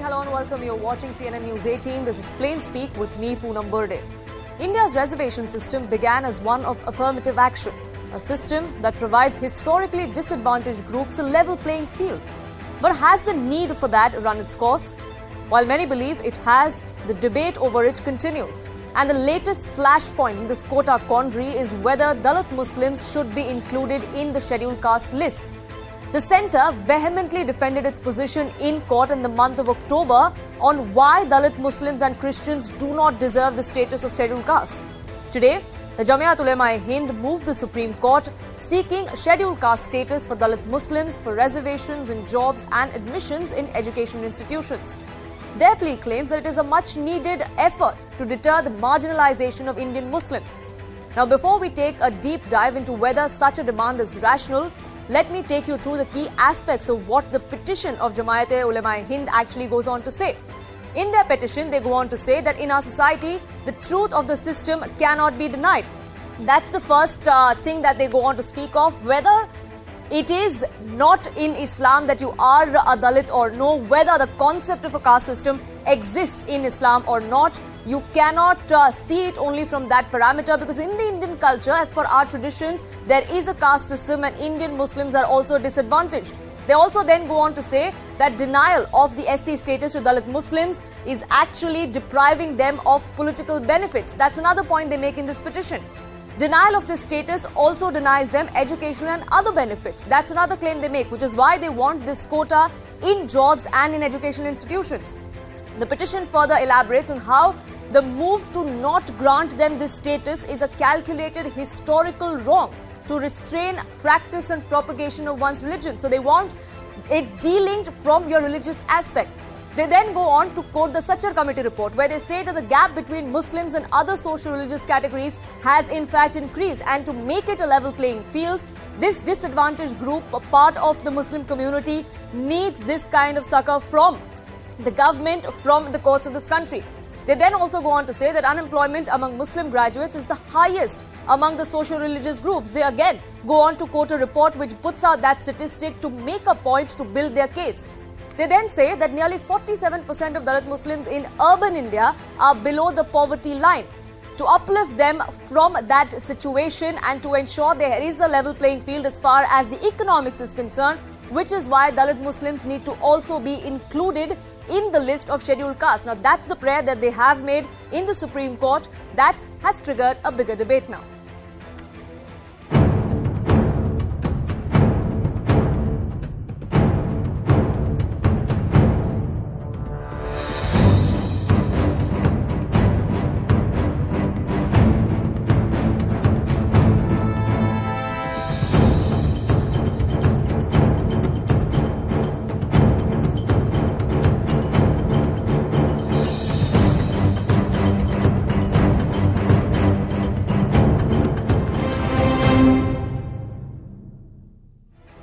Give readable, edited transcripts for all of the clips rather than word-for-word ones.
hello and welcome. You're watching CNN News 18. This is Plain Speak with me, Poonam Burde. India's reservation system began as one of affirmative action, a system that provides historically disadvantaged groups a level playing field. But has the need for that run its course? While many believe it has, the debate over it continues. And the latest flashpoint in this quota quandary is whether Dalit Muslims should be included in the scheduled caste list. The centre vehemently defended its position in court in the month of October on why Dalit Muslims and Christians do not deserve the status of scheduled caste. Today, the Jamiat Ulema-e-Hind moved the Supreme Court seeking scheduled caste status for Dalit Muslims for reservations in jobs and admissions in educational institutions. Their plea claims that it is a much-needed effort to deter the marginalization of Indian Muslims. Now, before we take a deep dive into whether such a demand is rational, let me take you through the key aspects of what the petition of Jamiat Ulema-e-Hind actually goes on to say. In their petition, they go on to say that in our society, the truth of the system cannot be denied. That's the first thing that they go on to speak of, whether it is not in Islam that you are a Dalit or no, whether the concept of a caste system exists in Islam or not. You cannot see it only from that parameter, because in the Indian culture, as per our traditions, there is a caste system and Indian Muslims are also disadvantaged. They also then go on to say that denial of the SC status to Dalit Muslims is actually depriving them of political benefits. That's another point they make in this petition. Denial of this status also denies them educational and other benefits. That's another claim they make, which is why they want this quota in jobs and in educational institutions. The petition further elaborates on how the move to not grant them this status is a calculated historical wrong to restrain practice and propagation of one's religion. So they want it delinked from your religious aspect. They then go on to quote the Sachar Committee report, where they say that the gap between Muslims and other social religious categories has in fact increased, and to make it a level playing field, this disadvantaged group, a part of the Muslim community, needs this kind of succor from the government, from the courts of this country. They then also go on to say that unemployment among Muslim graduates is the highest among the social religious groups. They again go on to quote a report which puts out that statistic to make a point to build their case. They then say that nearly 47% of Dalit Muslims in urban India are below the poverty line. To uplift them from that situation and to ensure there is a level playing field as far as the economics is concerned, which is why Dalit Muslims need to also be included in the list of scheduled castes. Now, that's the prayer that they have made in the Supreme Court that has triggered a bigger debate now.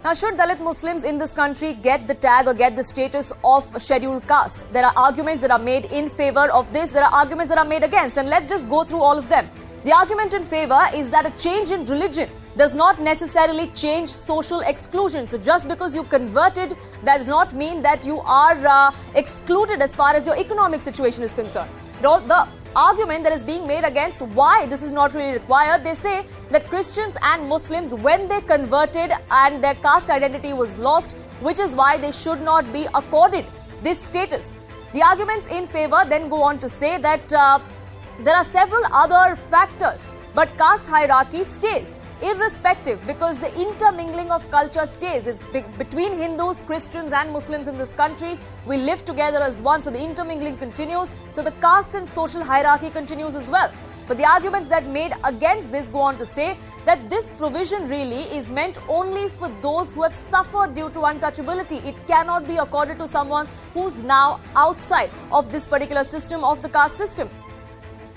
Now, should Dalit Muslims in this country get the tag or get the status of scheduled caste? There are arguments that are made in favor of this. There are arguments that are made against. And let's just go through all of them. The argument in favor is that a change in religion does not necessarily change social exclusion. So just because you converted, that does not mean that you are excluded as far as your economic situation is concerned. The argument that is being made against why this is not really required, they say that Christians and Muslims, when they converted and their caste identity was lost, which is why they should not be accorded this status. The arguments in favor then go on to say that there are several other factors, but caste hierarchy stays irrespective, because the intermingling of culture stays. It's between Hindus, Christians and Muslims in this country. We live together as one, so the intermingling continues. So the caste and social hierarchy continues as well. But the arguments that made against this go on to say that this provision really is meant only for those who have suffered due to untouchability. It cannot be accorded to someone who's now outside of this particular system, of the caste system.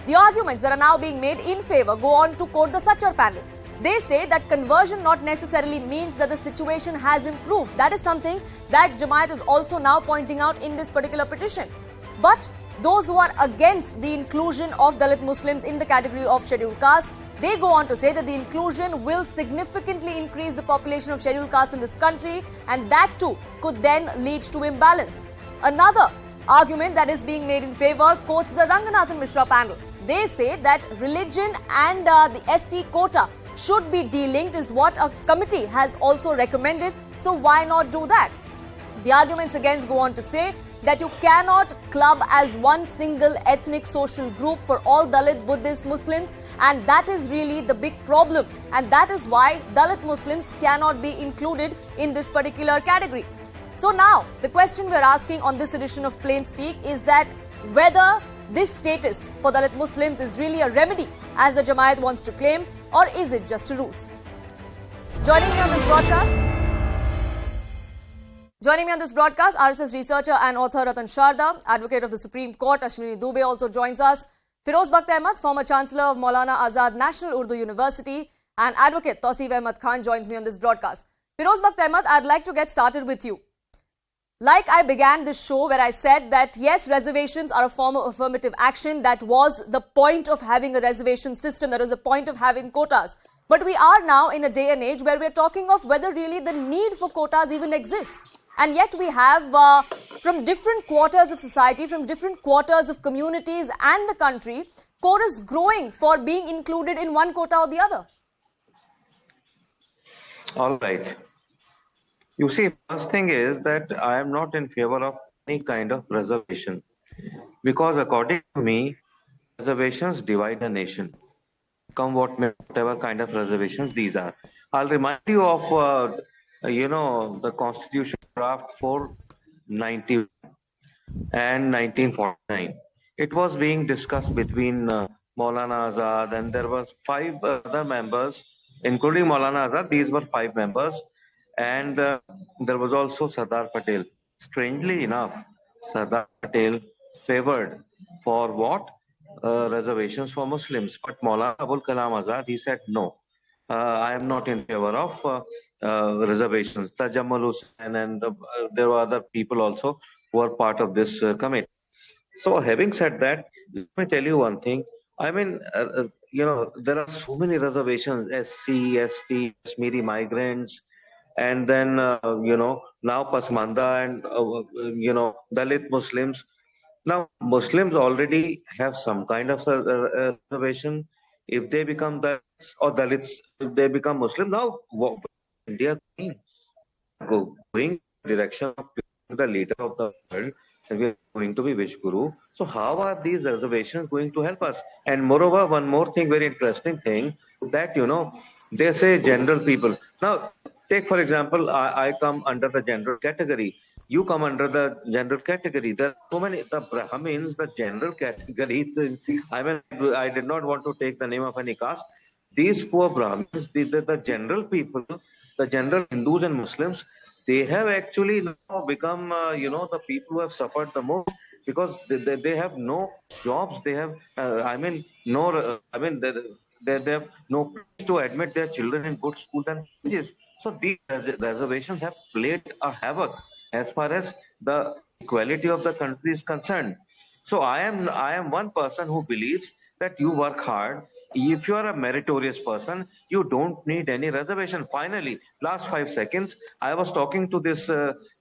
The arguments that are now being made in favor go on to quote the Sachar panel. They say that conversion not necessarily means that the situation has improved. That is something that Jamaat is also now pointing out in this particular petition. But those who are against the inclusion of Dalit Muslims in the category of scheduled caste, they go on to say that the inclusion will significantly increase the population of scheduled castes in this country, and that too could then lead to imbalance. Another argument that is being made in favor quotes the Ranganathan Mishra panel. They say that religion and the SC quota should be delinked is what a committee has also recommended. So why not do that? The arguments against go on to say that you cannot club as one single ethnic social group for all Dalit, Buddhist, Muslims, and that is really the big problem. And that is why Dalit Muslims cannot be included in this particular category. So now, the question we're asking on this edition of Plain Speak is that whether this status for Dalit Muslims is really a remedy, as the Jamaat wants to claim, or is it just a ruse? Joining me on this broadcast, RSS researcher and author Ratan Sharda, advocate of the Supreme Court Ashwini Dubey also joins us. Firoz Bakht Ahmed, former Chancellor of Maulana Azad National Urdu University, and advocate Tausif Ahmed Khan joins me on this broadcast. Firoz Bakht Ahmed, I'd like to get started with you. Like I began this show where I said that yes, reservations are a form of affirmative action. That was the point of having a reservation system. That was the point of having quotas. But we are now in a day and age where we're talking of whether really the need for quotas even exists. And yet we have from different quarters of society, from different quarters of communities and the country, quotas growing for being included in one quota or the other. All right. You see, first thing is that I am not in favor of any kind of reservation, because according to me, reservations divide a nation. Come what may, whatever kind of reservations these are. I'll remind you of, the Constitution draft for 90 and 1949. It was being discussed between Maulana Azad, and there were 5 other members, including Maulana Azad. These were 5 members. And there was also Sardar Patel. Strangely enough, Sardar Patel favored for what? Reservations for Muslims. But Maulana Abul Kalam Azad, he said no. I am not in favor of reservations. Tajammul Hussain and there were other people also who were part of this committee. So having said that, let me tell you one thing. I mean, there are so many reservations, SC, ST, Kashmiri migrants, and then, now Pasmanda and, Dalit Muslims. Now, Muslims already have some kind of reservation. If they become Dalits, or Dalits, if they become Muslim, now what India going in the direction of the leader of the world, and we are going to be Vishguru. So how are these reservations going to help us? And moreover, one more thing, very interesting thing, that, they say general people. Now, take, for example, I come under the general category. You come under the general category. There are so many, the Brahmins, the general category. I mean, I did not want to take the name of any caste. These poor Brahmins, the general people, the general Hindus and Muslims, they have actually now become, the people who have suffered the most, because they have no jobs. They have, they have no place to admit their children in good schools and colleges. So these reservations have played a havoc as far as the equality of the country is concerned. So I am one person who believes that you work hard. If you are a meritorious person, you don't need any reservation. Finally, last 5 seconds, I was talking to this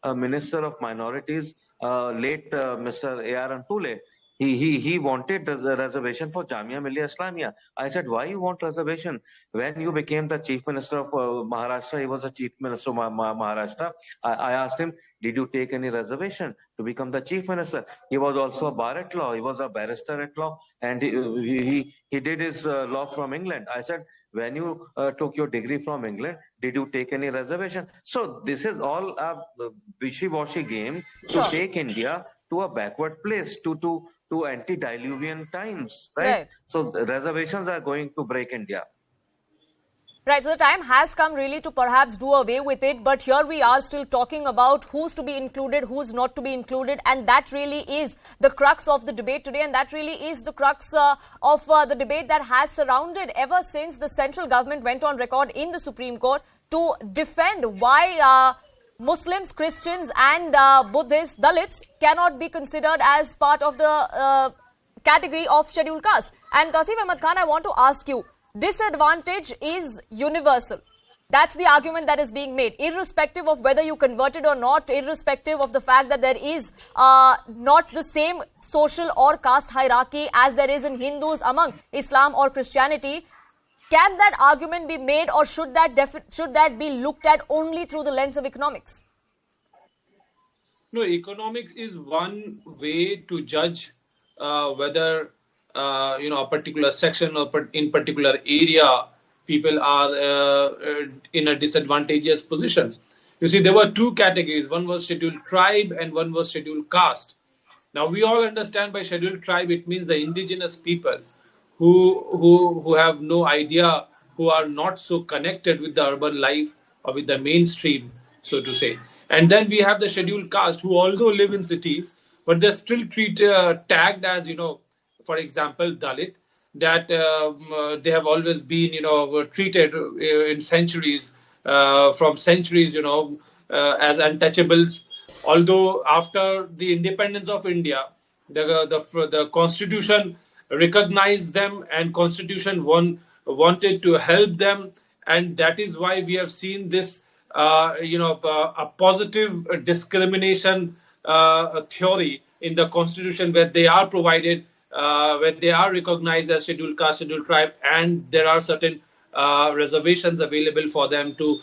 Minister of Minorities, late Mr. A.R. Antule. He wanted the reservation for Jamia Millia Islamia. I said, why you want reservation? When you became the Chief Minister of Maharashtra, he was the Chief Minister of Maharashtra. I asked him, did you take any reservation to become the Chief Minister? He was also a bar at law. He was a barrister at law. And he did his law from England. I said, when you took your degree from England, did you take any reservation? So this is all a wishy-washy game to take India to a backward place, to antediluvian times, right? So the reservations are going to break India. Right, so the time has come really to perhaps do away with it, but here we are still talking about who's to be included, who's not to be included, and that really is the crux of the debate today, and that really is the crux of the debate that has surrounded ever since the central government went on record in the Supreme Court to defend why Muslims, Christians and Buddhists, Dalits cannot be considered as part of the category of scheduled caste. And Tausif Ahmed Khan, I want to ask you, disadvantage is universal. That's the argument that is being made, irrespective of whether you converted or not, irrespective of the fact that there is not the same social or caste hierarchy as there is in Hindus among Islam or Christianity. Can that argument be made, or should that be looked at only through the lens of economics? No, economics is one way to judge whether a particular section or in particular area people are in a disadvantageous position. You see, there were two categories. One was scheduled tribe and one was scheduled caste. Now we all understand by scheduled tribe it means the indigenous people who have no idea, who are not so connected with the urban life or with the mainstream, so to say. And then we have the scheduled caste who although live in cities, but they're still tagged as, for example, Dalit, that they have always been, treated in centuries, from centuries, as untouchables. Although after the independence of India, the constitution recognized them and constitution wanted to help them, and that is why we have seen this a positive discrimination theory in the constitution, where they are provided, where they are recognized as scheduled caste, scheduled tribe, and there are certain reservations available for them to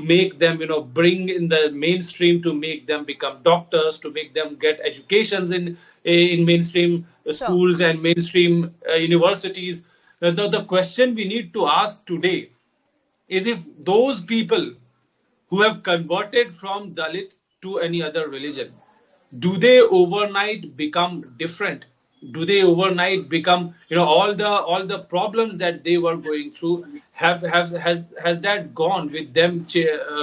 make them, bring in the mainstream, to make them become doctors, to make them get educations in mainstream schools and mainstream universities. The question we need to ask today is, if those people who have converted from Dalit to any other religion, do they overnight become different? Do they overnight become, all the problems that they were going through, has that gone with them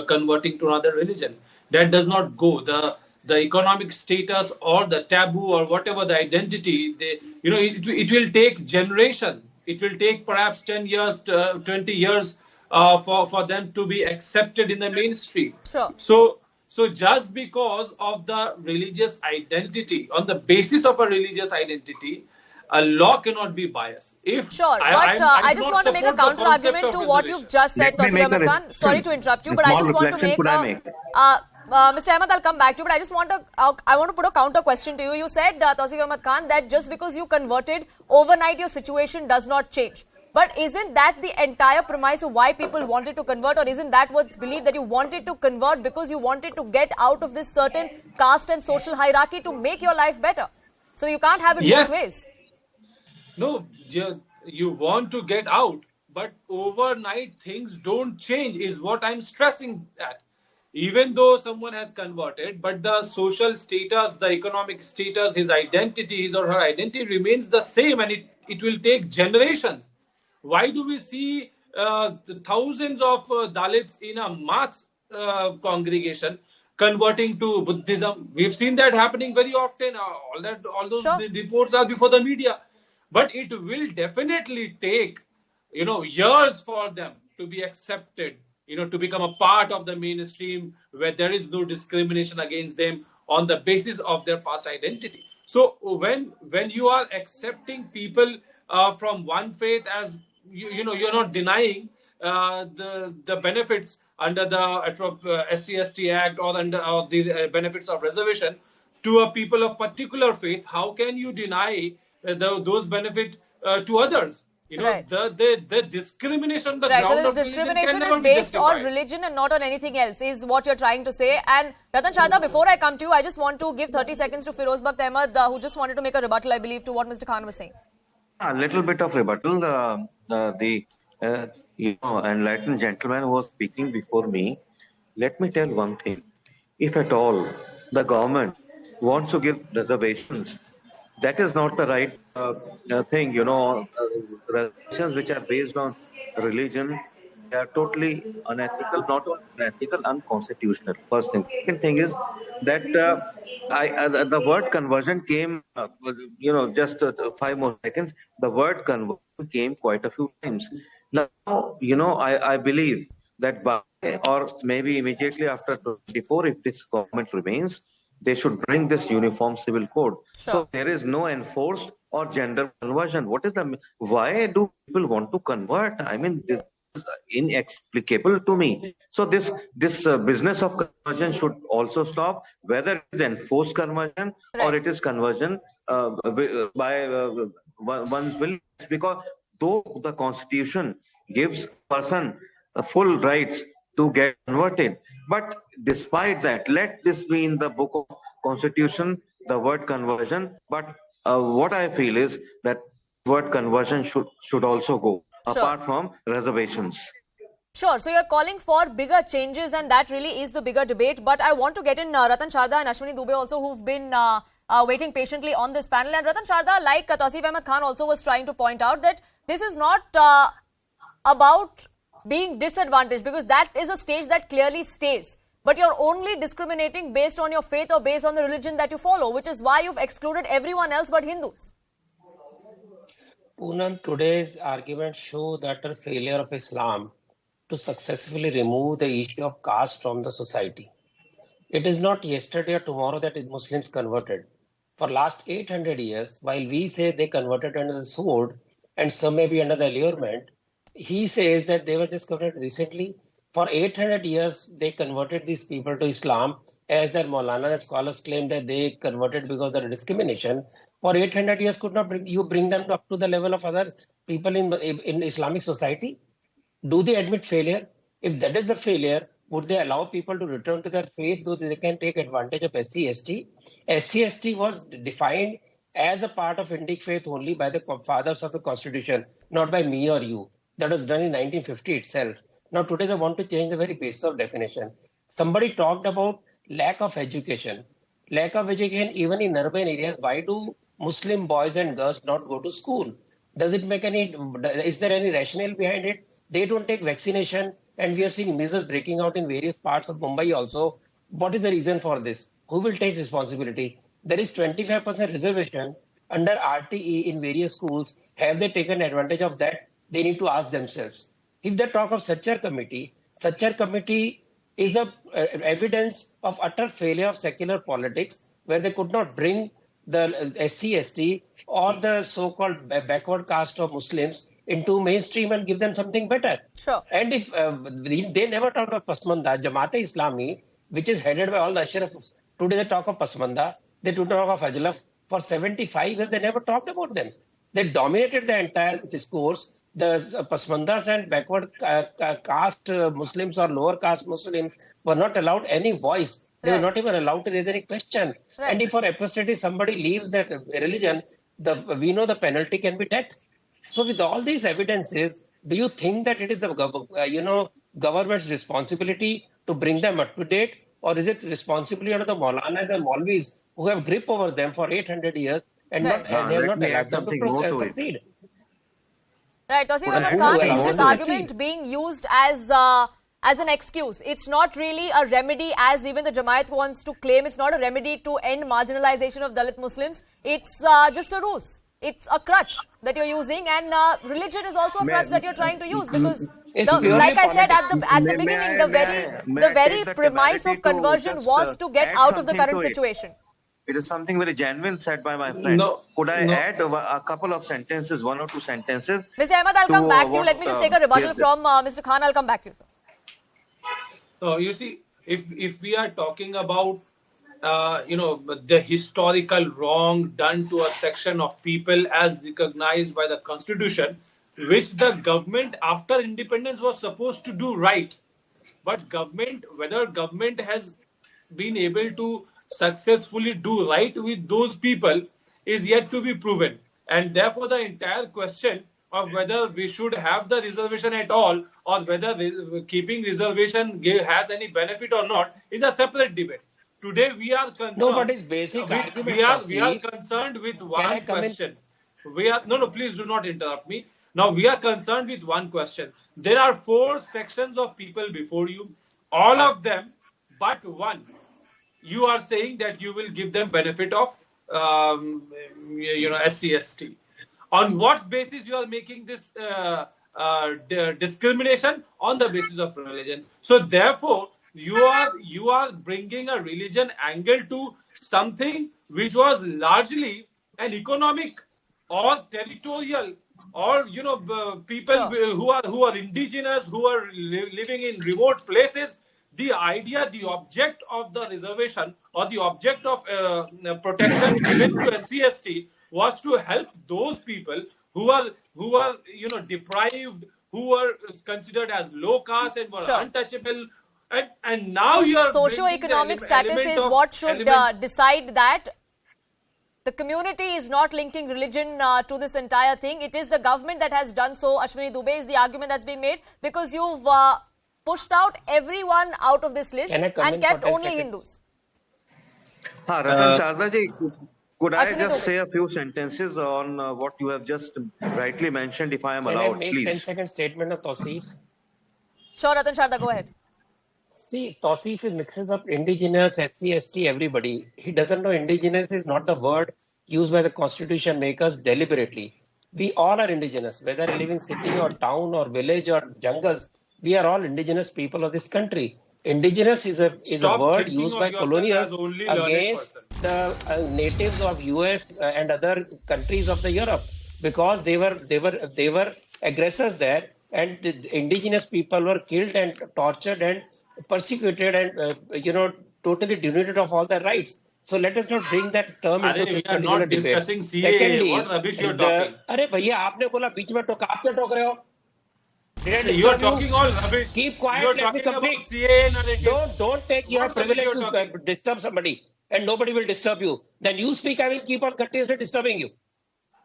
converting to another religion? That does not go. The economic status or the taboo or whatever the identity, it will take generation. It will take perhaps 10 years, 20 years for them to be accepted in the mainstream. Sure. So just because of the religious identity, on the basis of a religious identity, a law cannot be biased. I just want to make a counter argument to what you've just said, Tawseef Ahmed Khan. Sorry to interrupt you, but I just want to make Mr. Ahmed, I'll come back to you, but I just want to put a counter question to you. You said, Tawseef Ahmed Khan, that just because you converted overnight, your situation does not change. But isn't that the entire premise of why people wanted to convert, or isn't that what's believed, that you wanted to convert because you wanted to get out of this certain caste and social hierarchy to make your life better? So you can't have it both ways. No, you want to get out, but overnight things don't change, is what I'm stressing at. Even though someone has converted, but the social status, the economic status, his identity, his or her identity remains the same, and it will take generations. Why do we see thousands of Dalits in a mass congregation converting to Buddhism? We've seen that happening very often. All those reports are before the media. But it will definitely take, years for them to be accepted, to become a part of the mainstream, where there is no discrimination against them on the basis of their past identity. So when you are accepting people from one faith, as you're not denying the benefits under the SC/ST Act or under the benefits of reservation to a people of particular faith, how can you deny those benefits to others? The discrimination on the ground of discrimination is based on religion and not on anything else, is what you're trying to say. And Ratan Sharda, before I come to you, I just want to give 30 seconds to Firoz Bakht Ahmed, who just wanted to make a rebuttal, I believe, to what Mr. Khan was saying. A little bit of rebuttal. The enlightened gentleman who was speaking before me, let me tell one thing. If at all the government wants to give reservations, that is not the right thing. Reservations which are based on religion, they are totally unethical, not only unethical, unconstitutional. First thing. Second thing is that the word conversion came, just 5 more seconds. The word conversion came quite a few times. Now, I believe that by, or maybe immediately after 24, if this government remains, they should bring this uniform civil code. Sure. So there is no enforced or gender conversion. Why do people want to convert? I mean, inexplicable to me. So this business of conversion should also stop, whether it is enforced conversion or Right. it is conversion by one's will, because though the constitution gives person full rights to get converted, but despite that, let this be in the book of constitution, the word conversion. But what I feel is that word conversion should also go Sure. apart from reservations. Sure. So you're calling for bigger changes, and that really is the bigger debate. But I want to get in Ratan Sharda and Ashwini Dubey also, who've been waiting patiently on this panel. And Ratan Sharda, like Tausif Ahmed Khan also was trying to point out, that this is not about being disadvantaged, because that is a stage that clearly stays. But you're only discriminating based on your faith or based on the religion that you follow, which is why you've excluded everyone else but Hindus. Poonam, today's arguments show the utter failure of Islam to successfully remove the issue of caste from the society. It is not yesterday or tomorrow that Muslims converted. For last 800 years, while we say they converted under the sword and some may be under the allurement, he says that they were just converted recently. For 800 years, they converted these people to Islam, as their Maulana scholars claim that they converted because of the discrimination. For 800 years, could not bring them up to the level of other people in Islamic society? Do they admit failure? If that is the failure, would they allow people to return to their faith, though they can take advantage of SC/ST? SC/ST was defined as a part of Indic faith only by the fathers of the Constitution, not by me or you. That was done in 1950 itself. Now today they want to change the very basis of definition. Somebody talked about lack of education. Lack of education even in urban areas. Why do Muslim boys and girls not go to school? Does it make is there any rationale behind it? They don't take vaccination, and we are seeing measles breaking out in various parts of Mumbai also. What is the reason for this? Who will take responsibility? There is 25% reservation under RTE in various schools. Have they taken advantage of that? They need to ask themselves. If they talk of Sachar committee is a evidence of utter failure of secular politics, where they could not bring the SC/ST or the so-called backward caste of Muslims into mainstream and give them something better. Sure. And if they never talk of Pasmanda, Jamaat-e-Islami, which is headed by all the Ashrafs, today they talk of Pasmanda, they talk of Ajlaf. For 75 years, they never talked about them. They dominated the entire discourse. The Pasmandas and backward caste Muslims or lower caste Muslims were not allowed any voice. They were not even allowed to raise any question. Right. And if for apostasy somebody leaves that religion, we know the penalty can be death. So with all these evidences, do you think that it is the government's responsibility to bring them up to date, or is it responsibility of the Maulanas and Maulvis who have grip over them for 800 years and Right. they have not allowed them something more to to it. succeed? Right, Tausif Could I Ahmed add Khan, something is more this to it? argument being used as an excuse? It's not really a remedy, as even the Jamaat wants to claim. It's not a remedy to end marginalization of Dalit Muslims. It's just a ruse. It's a crutch that you're using, and religion is also a crutch that you're trying to use, because It's purely like I said at the May beginning, I- the may I very take the premise temerity of conversion to was just, to get add out of the something current to it? situation. It is something very genuine said by my friend. No, Could I no. add a couple of sentences, one or two sentences? Mr. Ahmed, I'll come back to you. what, Let me just take a rebuttal yes, from Mr. Khan. I'll come back to you, sir. So you see, if we are talking about the historical wrong done to a section of people as recognized by the Constitution, which the government after independence was supposed to do right, but whether government has been able to successfully do right with those people is yet to be proven, and therefore the entire question of whether we should have the reservation at all, or whether keeping reservation has any benefit or not, is a separate debate. Today we are concerned. No, but his basic argument, we are concerned with I one come in? question. No, please do not interrupt me. Now we are concerned with one question. There are 4 sections of people before you, all of them but one. You are saying that you will give them benefit of SC/ST. On what basis you are making this discrimination? On the basis of religion. So therefore, you are bringing a religion angle to something which was largely an economic or territorial or people Sure. who are indigenous, who are living in remote places. The idea, the object of the reservation or the object of protection given to SC/ST was to help those people who are deprived, who were considered as low caste and were Sure. untouchable. And now Whose you are bringing the socio-economic status element is of what should element. decide that. The community is not linking religion to this entire thing. It is the government that has done so. Ashwini Dubey is the argument that's being made because you've pushed out everyone out of this list Can I come and in for kept 10 only seconds? Hindus. Ratan Sharda ji, could I Ashwini just Dubey. say a few sentences on what you have just rightly mentioned, if I am Can I allowed, make please? 10-second statement of Tausif? Sure, Ratan Sharda, go ahead. See, Tausif mixes up indigenous, SC/ST, everybody. He doesn't know indigenous is not the word used by the constitution makers deliberately. We all are indigenous, whether we live in city or town or village or jungles. We are all indigenous people of this country. Indigenous is a Stop word thinking used of by yourself colonials as only learned against person. the natives of US and other countries of the Europe, because they were aggressors there, and the indigenous people were killed and tortured and persecuted and totally denuded of all their rights. So let us not bring that term into We this are particular not debate. discussing CAA. Secondly, What rubbish you're talking? अरे भैया आपने बोला बीच में टोका, आप क्यों टोक रहे हो? Did I You are disturb you? talking all rubbish. Keep quiet, You are let me talking about complete. CAA narrative. Don't take your What rubbish privilege you are to talking? disturb somebody, and nobody will disturb you. Then you speak, I will keep on continuously disturbing you.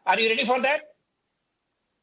Are you ready for that?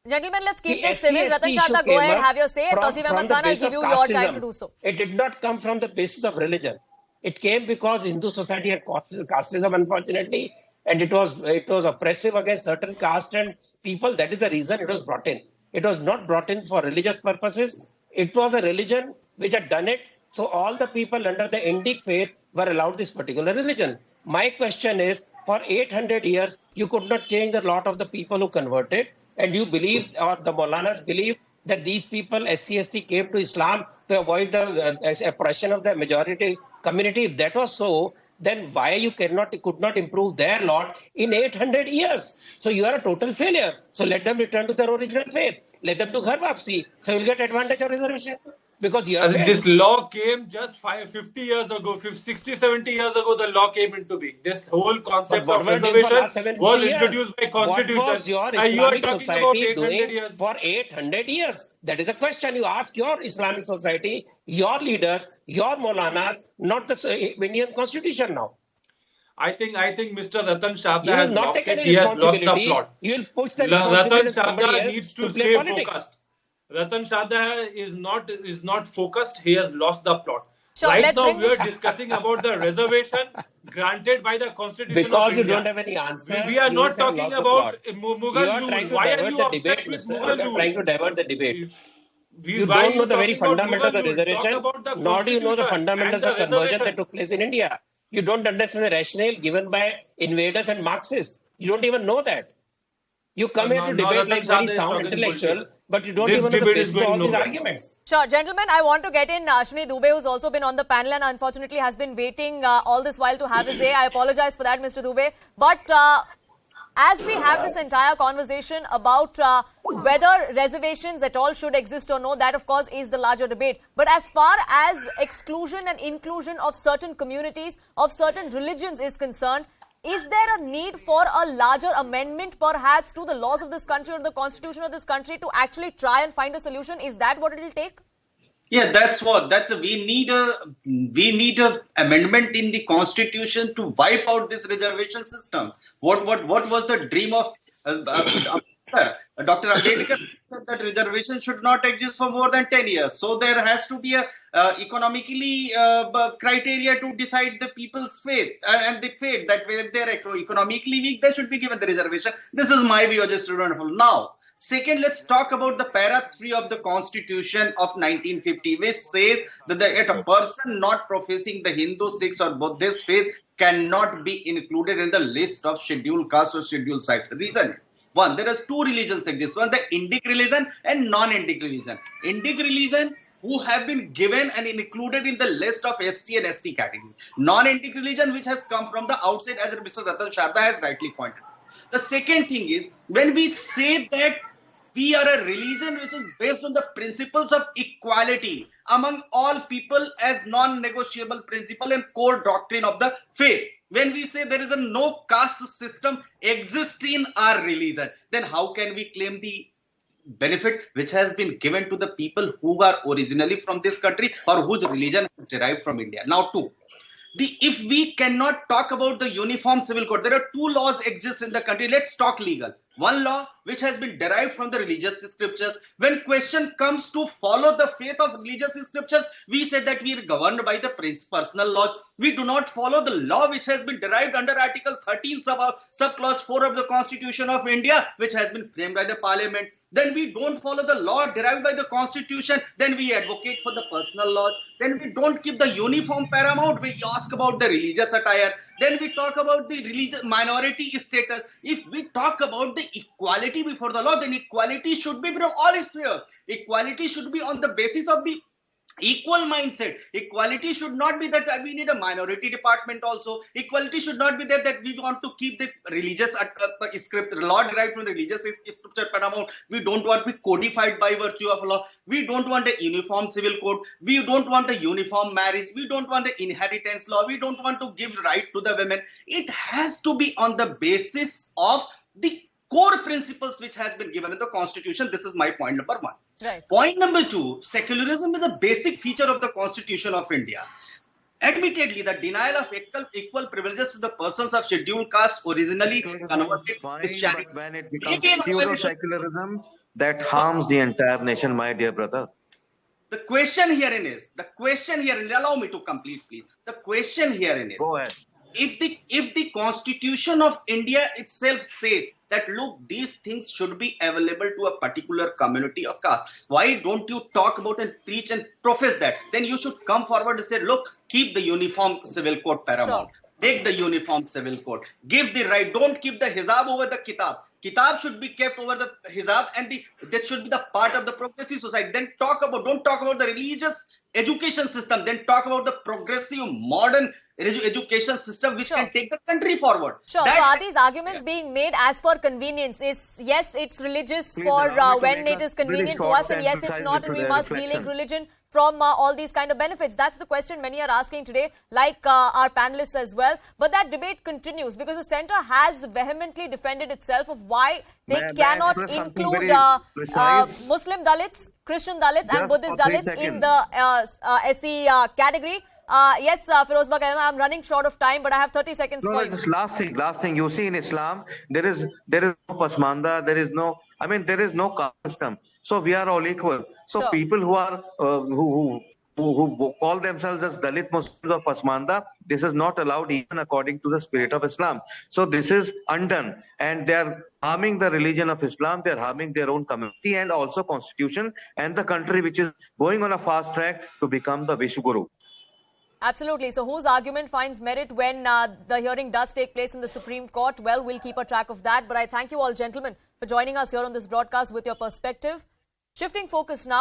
Gentlemen, let's keep The this civil. SC/ST Ratan issue Sharda, go came ahead, up have your say. And from Tausif Ahmed the Khan, I'll basis give of you your time casteism. to do so. It did not come from the basis of religion. It came because Hindu society had casteism, unfortunately, and it was oppressive against certain caste and people. That is the reason it was brought in. It was not brought in for religious purposes. It was a religion which had done it. So all the people under the Indic faith were allowed this particular religion. My question is, for 800 years, you could not change the lot of the people who converted, and you believe, or the Maulanas believe, that these people, SC/ST, came to Islam to avoid the oppression of the majority community. If that was so, then why you could not improve their lot in 800 years? So you are a total failure. So let them return to their original faith. Let them do Ghar Wapsi. So you'll get advantage of reservation. Because you are This law came just 50 years ago, 60, 70 years ago, the law came into being. This whole concept of reservation was introduced by constitution. What was your And you are Islamic talking about society 800 doing years. for 800 years? That is a question you ask your Islamic society, your leaders, your Maulanas, not the Indian constitution now. I think Mr. Ratan Sharda You will has not lost take it. any He has lost the responsibility. plot. You will push the Ratan responsibility on somebody Sharda else needs to play stay politics. focused. Ratan Sharda is not focused. He has lost the plot. Sure, Right let's now, bring we are this- discussing about the reservation granted by the Constitution Because of you India. don't have any answer. We are you not say I've talking lost the about plot. Mughal You are rule. trying to Why are divert you the obsessed debate, with mister. Mughal You are rule? trying to divert the debate. You Why are don't know the very talking about fundamentals of Mughal the rule? Talk reservation, about the nor do you know the Constitution fundamentals and of the conversion reservation. that took place in India. You don't understand the rationale given by invaders and Marxists. You don't even know that. You come here to Now debate Ratan like very Sharda is sound talking intellectual, bullshit. but you don't This even know the debate is basis of going all these nowhere. arguments. Sure, gentlemen, I want to get in Ashwini Dubey, who's also been on the panel and unfortunately has been waiting all this while to have his say. I apologize for that, Mr. Dubey. But as we have this entire conversation about whether reservations at all should exist or no, that of course is the larger debate. But as far as exclusion and inclusion of certain communities, of certain religions is concerned, is there a need for a larger amendment perhaps to the laws of this country or the constitution of this country to actually try and find a solution? Is that what it will take? Yeah, we need a amendment in the constitution to wipe out this reservation system. What was the dream of Dr. Ambedkar? That reservation should not exist for more than 10 years. So there has to be a economically criteria to decide the people's faith and the faith that if they're economically weak, they should be given the reservation. This is my view, just wonderful. Now, second, let's talk about the para 3 of the Constitution of 1950, which says that a person not professing the Hindu, Sikhs or Buddhist faith cannot be included in the list of scheduled castes or scheduled sites. Reason: one, there is two religions exist. One, the Indic religion and non-Indic religion. Indic religion who have been given and included in the list of SC and ST categories. Non-Indic religion which has come from the outside, as Mr. Ratan Sharda has rightly pointed out. The second thing is, when we say that We are a religion which is based on the principles of equality among all people as non-negotiable principle and core doctrine of the faith. When we say there is a no caste system exists in our religion, then how can we claim the benefit which has been given to the people who are originally from this country or whose religion is derived from India? Now, two. If we cannot talk about the uniform civil code, there are two laws exist in the country. Let's talk legal. One law which has been derived from the religious scriptures. When question comes to follow the faith of religious scriptures, we said that we are governed by the personal laws. We do not follow the law which has been derived under Article 13 subclause 4 of the Constitution of India, which has been framed by the Parliament. Then we don't follow the law derived by the Constitution. Then we advocate for the personal laws. Then we don't keep the uniform paramount. We ask about the religious attire. Then we talk about the religious minority status. If we talk about the equality before the law, then equality should be from all spheres. Equality should be on the basis of the equal mindset. Equality should not be that we need a minority department also. Equality should not be that we want to keep the religious script law derived from the religious scripture paramount. We don't want to be codified by virtue of law. We don't want a uniform civil code. We don't want a uniform marriage. We don't want the inheritance law. We don't want to give right to the women. It has to be on the basis of the core principles which has been given in the Constitution. This is my point number one. Right. Point number two, secularism is a basic feature of the Constitution of India. Admittedly, the denial of equal privileges to the persons of scheduled caste originally converted to Christianity. But when it becomes pseudo-secularism, that harms the entire nation, my dear brother. The question herein is, allow me to complete, please. The question herein is, Go ahead. If the Constitution of India itself says that, look, these things should be available to a particular community or caste, why don't you talk about and preach and profess that? Then you should come forward and say, look, keep the uniform civil code paramount. Sure. Make the uniform civil code. Give the right. Don't keep the hijab over the kitab. Kitab should be kept over the hijab, and that should be the part of the progressive society. Then don't talk about the religious education system. Then talk about the progressive modern education system which can take the country forward. Sure. So are these arguments being made as per convenience? Yes, it's religious for when it is convenient to us, and yes, it's not, and we must delink religion from all these kind of benefits. That's the question many are asking today, like our panelists as well. But that debate continues because the centre has vehemently defended itself of why they cannot include Muslim Dalits, Christian Dalits and Buddhist Dalits in the SC category. Yes, Feroz Bhai, I'm running short of time, but I have 30 seconds for you. Just last thing. You see, in Islam, there is no pasmanda, there is no caste system. So we are all equal. So people who are who call themselves as Dalit Muslims or pasmanda, this is not allowed even according to the spirit of Islam. So this is undone, and they are harming the religion of Islam. They are harming their own community and also constitution and the country, which is going on a fast track to become the Vishwaguru. Absolutely. So whose argument finds merit when the hearing does take place in the Supreme Court? Well, we'll keep a track of that. But I thank you all, gentlemen, for joining us here on this broadcast with your perspective. Shifting focus now.